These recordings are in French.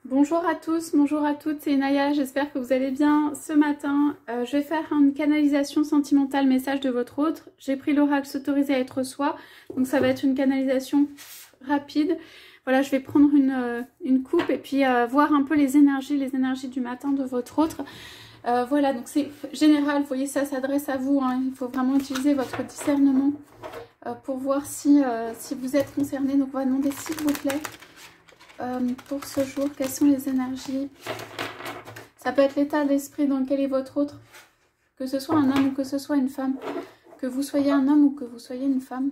Bonjour à tous, bonjour à toutes, c'est Naya, j'espère que vous allez bien. Ce matin, je vais faire une canalisation sentimentale message de votre autre. J'ai pris l'oracle s'autoriser à être soi, donc ça va être une canalisation rapide. Voilà, je vais prendre une coupe et puis voir un peu les énergies du matin de votre autre. Voilà, donc c'est général, vous voyez, ça s'adresse à vous, hein. Il faut vraiment utiliser votre discernement pour voir si vous êtes concerné. Donc on va demander s'il vous plaît. Pour ce jour, quelles sont les énergies? Ça peut être l'état d'esprit dans lequel est votre autre, que ce soit un homme ou que ce soit une femme, que vous soyez un homme ou que vous soyez une femme.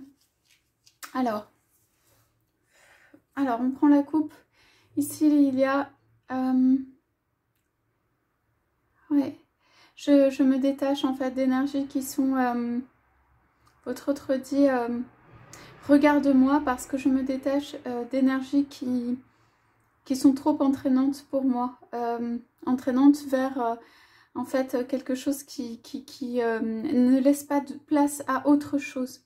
Alors on prend la coupe. Ici il y a ouais, je me détache en fait d'énergies qui sont votre autre dit regarde-moi, parce que je me détache d'énergies qui sont trop entraînantes pour moi, entraînantes vers en fait quelque chose qui ne laisse pas de place à autre chose.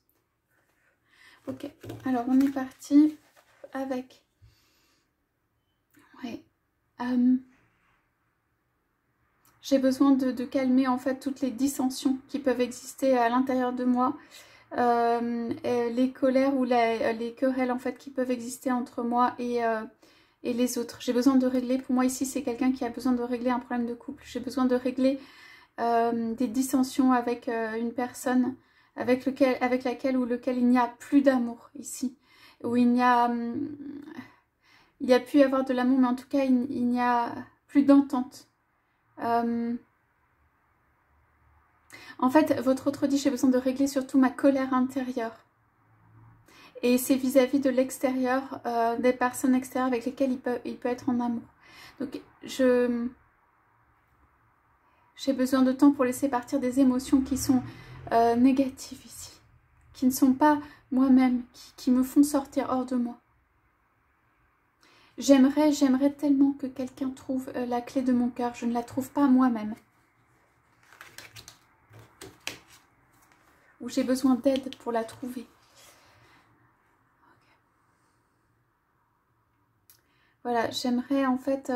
Ok, alors on est parti avec ouais. J'ai besoin de calmer en fait toutes les dissensions qui peuvent exister à l'intérieur de moi, les colères ou les querelles en fait qui peuvent exister entre moi et les autres. J'ai besoin de régler, pour moi ici c'est quelqu'un qui a besoin de régler un problème de couple. J'ai besoin de régler des dissensions avec une personne avec laquelle ou lequel il n'y a plus d'amour ici. Où il y a pu y avoir de l'amour, mais en tout cas il n'y a plus d'entente. En fait, votre autre dit j'ai besoin de régler surtout ma colère intérieure. Et c'est vis-à-vis de l'extérieur, des personnes extérieures avec lesquelles il peut être en amour. Donc j'ai besoin de temps pour laisser partir des émotions qui sont négatives ici. Qui ne sont pas moi-même, qui me font sortir hors de moi. J'aimerais tellement que quelqu'un trouve la clé de mon cœur. Je ne la trouve pas moi-même. Ou j'ai besoin d'aide pour la trouver. Voilà, j'aimerais en fait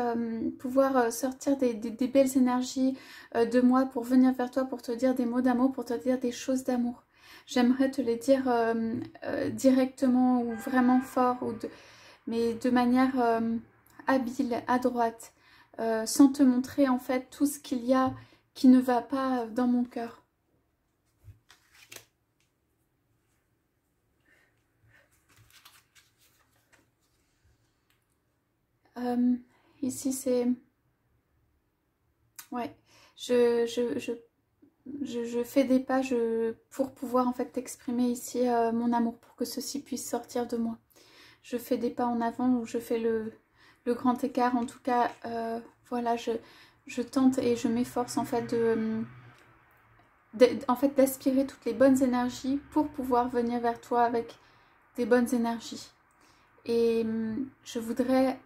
pouvoir sortir des belles énergies de moi pour venir vers toi, pour te dire des mots d'amour, pour te dire des choses d'amour. J'aimerais te les dire directement ou vraiment fort, mais de manière habile, adroite, sans te montrer en fait tout ce qu'il y a qui ne va pas dans mon cœur. Ici c'est... Ouais, je fais des pas pour pouvoir en fait t'exprimer ici mon amour, pour que ceci puisse sortir de moi. Je fais des pas en avant, ou je fais le grand écart. En tout cas, voilà, je tente et je m'efforce en fait d'aspirer toutes les bonnes énergies pour pouvoir venir vers toi avec des bonnes énergies. Et je voudrais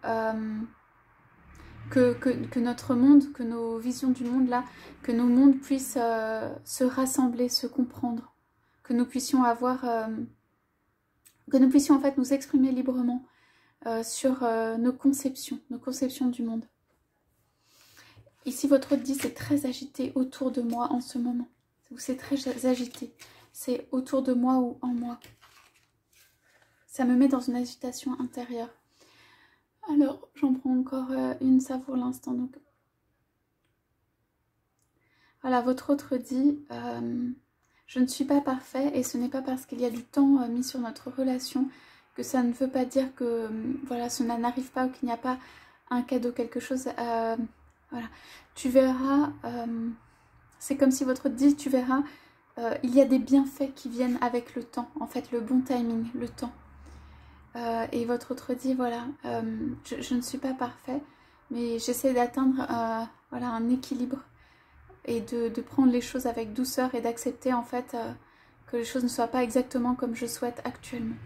que notre monde, que nos visions du monde là, que nos mondes puissent se rassembler, se comprendre, que nous puissions avoir, que nous puissions en fait nous exprimer librement sur nos conceptions du monde. Ici votre autre dit c'est très agité autour de moi en ce moment. C'est très agité, c'est autour de moi ou en moi. Ça me met dans une agitation intérieure. Alors, j'en prends encore une, ça pour l'instant. Donc, voilà, votre autre dit je ne suis pas parfait, et ce n'est pas parce qu'il y a du temps mis sur notre relation que ça ne veut pas dire que voilà, cela n'arrive pas, ou qu'il n'y a pas un cadeau, quelque chose. Voilà, tu verras, c'est comme si votre autre dit tu verras, il y a des bienfaits qui viennent avec le temps, en fait, le bon timing, le temps. Et votre autre dit voilà, je ne suis pas parfait, mais j'essaie d'atteindre voilà, un équilibre et de prendre les choses avec douceur et d'accepter en fait que les choses ne soient pas exactement comme je souhaite actuellement.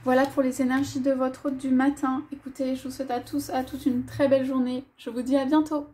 Voilà pour les énergies de votre autre du matin. Écoutez, je vous souhaite à tous, à toutes une très belle journée. Je vous dis à bientôt.